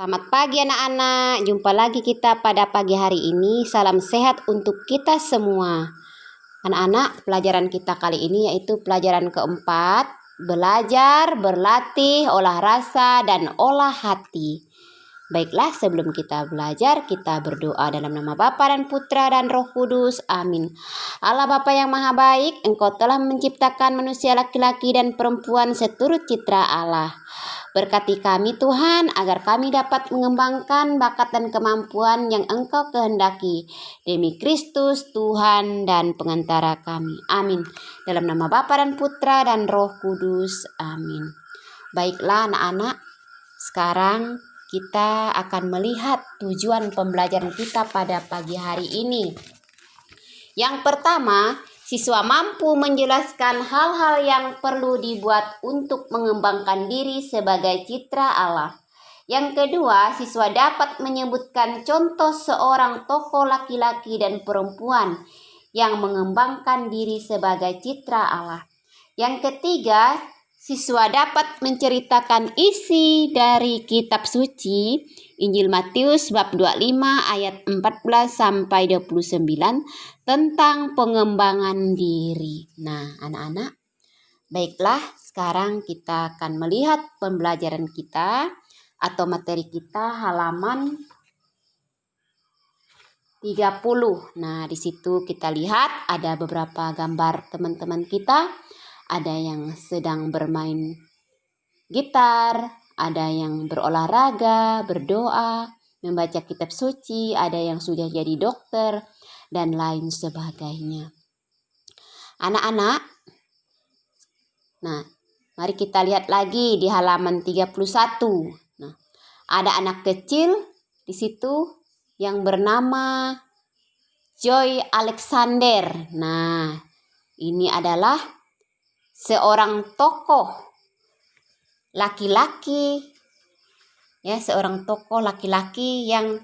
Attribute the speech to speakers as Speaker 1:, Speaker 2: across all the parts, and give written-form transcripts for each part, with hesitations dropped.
Speaker 1: Selamat pagi anak-anak, jumpa lagi kita pada pagi hari ini. Salam sehat untuk kita semua. Anak-anak, pelajaran kita kali ini yaitu pelajaran keempat, belajar, berlatih, olah rasa, dan olah hati. Baiklah, sebelum kita belajar, kita berdoa dalam nama Bapa dan Putra dan Roh Kudus. Amin. Allah Bapa yang Maha Baik, Engkau telah menciptakan manusia laki-laki dan perempuan seturut citra Allah. Berkati kami Tuhan, agar kami dapat mengembangkan bakat dan kemampuan yang Engkau kehendaki. Demi Kristus, Tuhan dan pengantara kami. Amin. Dalam nama Bapa dan Putra dan Roh Kudus. Amin. Baiklah anak-anak, sekarang kita akan melihat tujuan pembelajaran kita pada pagi hari ini. Yang pertama, siswa mampu menjelaskan hal-hal yang perlu dibuat untuk mengembangkan diri sebagai citra Allah. Yang kedua, siswa dapat menyebutkan contoh seorang tokoh laki-laki dan perempuan yang mengembangkan diri sebagai citra Allah. Yang ketiga, siswa dapat menceritakan isi dari kitab suci Injil Matius bab 25 ayat 14 sampai 29 tentang pengembangan diri. Nah, anak-anak, baiklah sekarang kita akan melihat pembelajaran kita atau materi kita halaman 30. Nah, di situ kita lihat ada beberapa gambar teman-teman kita. Ada yang sedang bermain gitar, ada yang berolahraga, berdoa, membaca kitab suci, ada yang sudah jadi dokter, dan lain sebagainya. Anak-anak, nah, mari kita lihat lagi di halaman 31. Nah, ada anak kecil di situ yang bernama Joy Alexander. Nah, ini adalah seorang tokoh laki-laki, ya, seorang tokoh laki-laki yang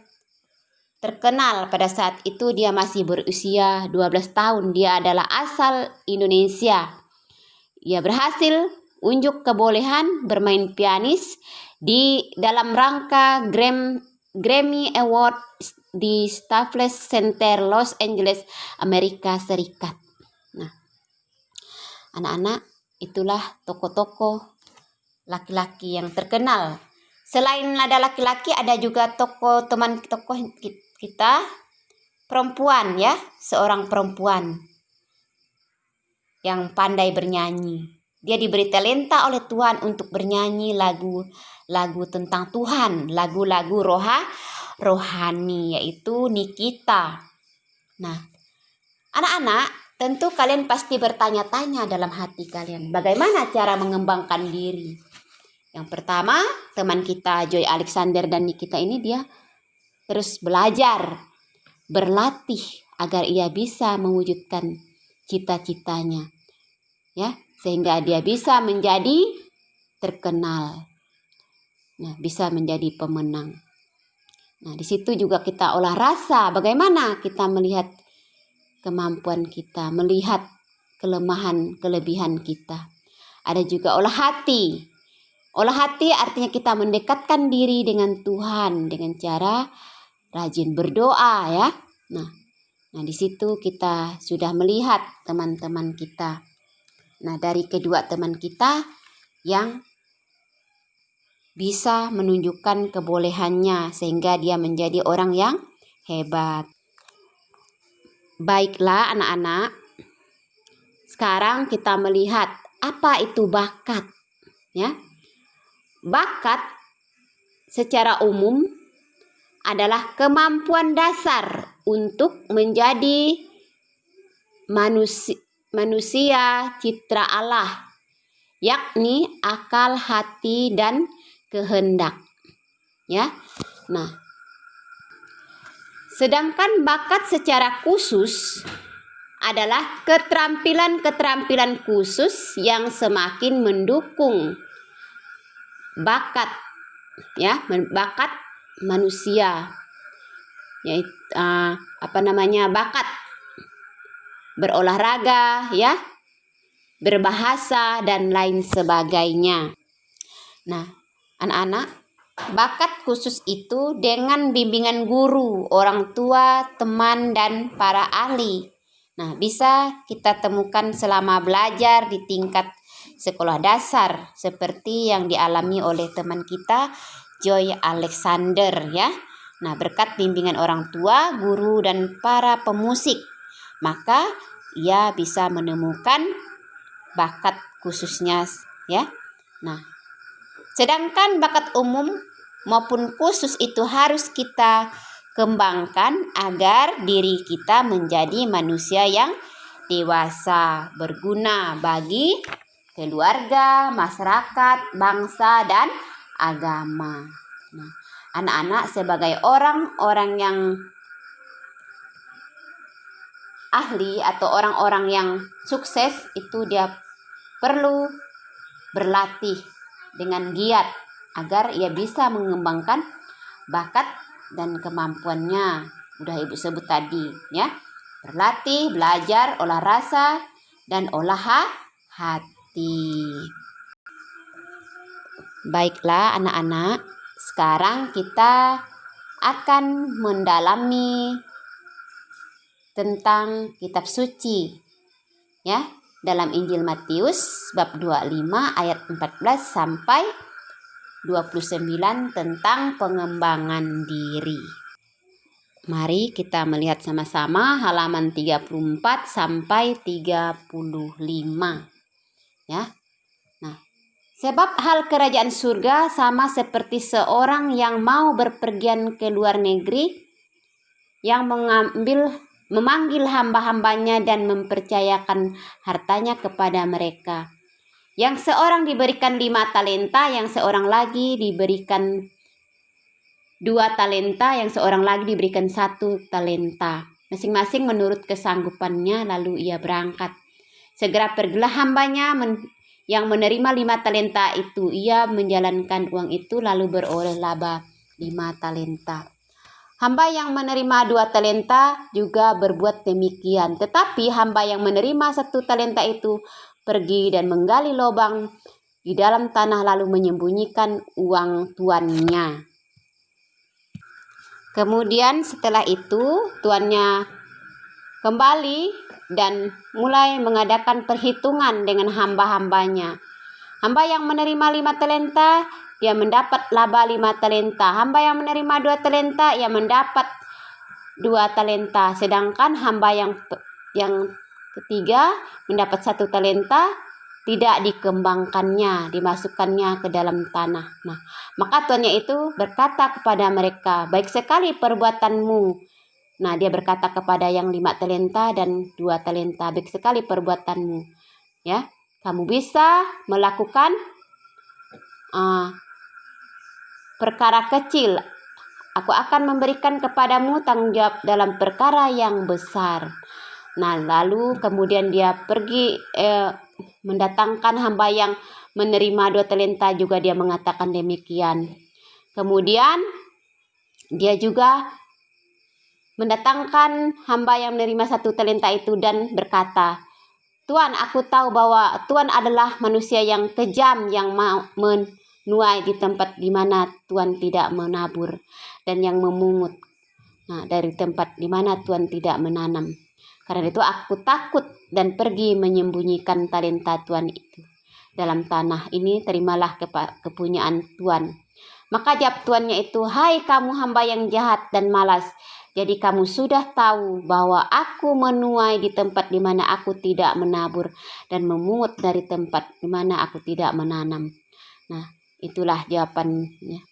Speaker 1: terkenal pada saat itu. Dia masih berusia 12 tahun. Dia adalah asal Indonesia. Ia berhasil unjuk kebolehan bermain pianis di dalam rangka Grammy Award di Staples Center, Los Angeles, Amerika Serikat. Nah, anak-anak, itulah tokoh-tokoh laki-laki yang terkenal. Selain ada laki-laki, ada juga tokoh kita perempuan, ya, seorang perempuan yang pandai bernyanyi. Dia diberi talenta oleh Tuhan untuk bernyanyi lagu tentang Tuhan, lagu-lagu rohani, yaitu Nikita. Nah, anak-anak, tentu kalian pasti bertanya-tanya dalam hati kalian, bagaimana cara mengembangkan diri? Yang pertama, teman kita Joy Alexander dan Nikita ini dia terus belajar, berlatih agar ia bisa mewujudkan cita-citanya, ya, sehingga dia bisa menjadi terkenal. Nah, bisa menjadi pemenang. Nah, di situ juga kita olah rasa, bagaimana kita melihat kemampuan kita, melihat kelemahan, kelebihan kita. Ada juga olah hati. Olah hati artinya kita mendekatkan diri dengan Tuhan dengan cara rajin berdoa, ya. Nah, di situ kita sudah melihat teman-teman kita. Nah, dari kedua teman kita yang bisa menunjukkan kebolehannya sehingga dia menjadi orang yang hebat. Baiklah anak-anak, sekarang kita melihat apa itu bakat, ya. Bakat secara umum adalah kemampuan dasar untuk menjadi manusia citra Allah, yakni akal, hati, dan kehendak, ya. Nah, sedangkan bakat secara khusus adalah keterampilan-keterampilan khusus yang semakin mendukung bakat, ya, bakat manusia, yaitu bakat berolahraga, ya, berbahasa, dan lain sebagainya. Nah, anak-anak, bakat khusus itu dengan bimbingan guru, orang tua, teman, dan para ahli. Nah, bisa kita temukan selama belajar di tingkat sekolah dasar seperti yang dialami oleh teman kita Joy Alexander ya. Nah, berkat bimbingan orang tua, guru, dan para pemusik, maka ia bisa menemukan bakat khususnya ya. Nah, sedangkan bakat umum maupun khusus itu harus kita kembangkan agar diri kita menjadi manusia yang dewasa, berguna bagi keluarga, masyarakat, bangsa, dan agama. Nah, anak-anak sebagai orang-orang yang ahli atau orang-orang yang sukses itu dia perlu berlatih dengan giat agar ia bisa mengembangkan bakat dan kemampuannya. Udah Ibu sebut tadi ya. Berlatih, belajar, olah rasa, dan olah hati. Baiklah anak-anak, sekarang kita akan mendalami tentang kitab suci ya, dalam Injil Matius bab 25 ayat 14 sampai 29 tentang pengembangan diri. Mari kita melihat sama-sama halaman 34 sampai 35 ya. Nah, sebab hal kerajaan surga sama seperti seorang yang mau berpergian ke luar negeri, yang memanggil hamba-hambanya dan mempercayakan hartanya kepada mereka. Yang seorang diberikan 5 talenta, yang seorang lagi diberikan 2 talenta, yang seorang lagi diberikan 1 talenta. Masing-masing menurut kesanggupannya, lalu ia berangkat. Segera pergilah hambanya yang menerima 5 talenta itu. Ia menjalankan uang itu lalu beroleh laba 5 talenta. Hamba yang menerima 2 talenta juga berbuat demikian. Tetapi hamba yang menerima 1 talenta itu pergi dan menggali lubang di dalam tanah lalu menyembunyikan uang tuannya. Kemudian setelah itu tuannya kembali dan mulai mengadakan perhitungan dengan hamba-hambanya. Hamba yang menerima 5 talenta, dia mendapat laba 5 talenta. Hamba yang menerima 2 talenta, ia mendapat 2 talenta. Sedangkan hamba yang ketiga mendapat 1 talenta, tidak dikembangkannya, dimasukkannya ke dalam tanah. Nah, maka tuannya itu berkata kepada mereka, baik sekali perbuatanmu. Nah, dia berkata kepada yang 5 talenta dan 2 talenta, baik sekali perbuatanmu. Ya, kamu bisa melakukan perkara kecil. Aku akan memberikan kepadamu tanggung jawab dalam perkara yang besar. Nah, lalu kemudian dia pergi mendatangkan hamba yang menerima 2 talenta juga, dia mengatakan demikian. Kemudian dia juga mendatangkan hamba yang menerima 1 talenta itu dan berkata, Tuan, aku tahu bahwa Tuan adalah manusia yang kejam, yang mau menuai di tempat di mana Tuan tidak menabur, dan yang memungut dari tempat di mana Tuan tidak menanam. Karena itu aku takut dan pergi menyembunyikan talenta Tuan itu dalam tanah. Ini terimalah kepunyaan Tuan. Maka jawab tuannya itu, hai kamu hamba yang jahat dan malas. Jadi kamu sudah tahu bahwa aku menuai di tempat di mana aku tidak menabur dan memungut dari tempat di mana aku tidak menanam. Nah, itulah jawabannya.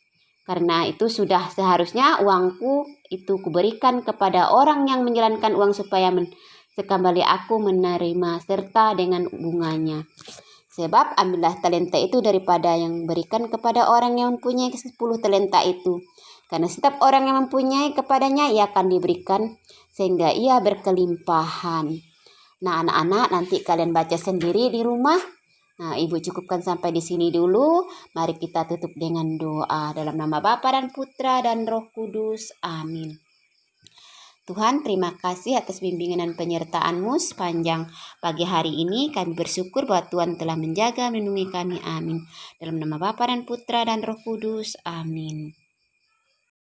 Speaker 1: Karena itu sudah seharusnya uangku itu kuberikan kepada orang yang menjalankan uang supaya sekembali aku menerima serta dengan bunganya. Sebab ambillah talenta itu daripada yang berikan kepada orang yang mempunyai 10 talenta itu. Karena setiap orang yang mempunyai kepadanya ia akan diberikan sehingga ia berkelimpahan. Nah, anak-anak nanti kalian baca sendiri di rumah. Nah, Ibu cukupkan sampai di sini dulu. Mari kita tutup dengan doa dalam nama Bapa dan Putra dan Roh Kudus. Amin. Tuhan, terima kasih atas bimbingan dan penyertaan-Mu sepanjang pagi hari ini. Kami bersyukur bahwa Tuhan telah menjaga, melindungi kami. Amin. Dalam nama Bapa dan Putra dan Roh Kudus. Amin.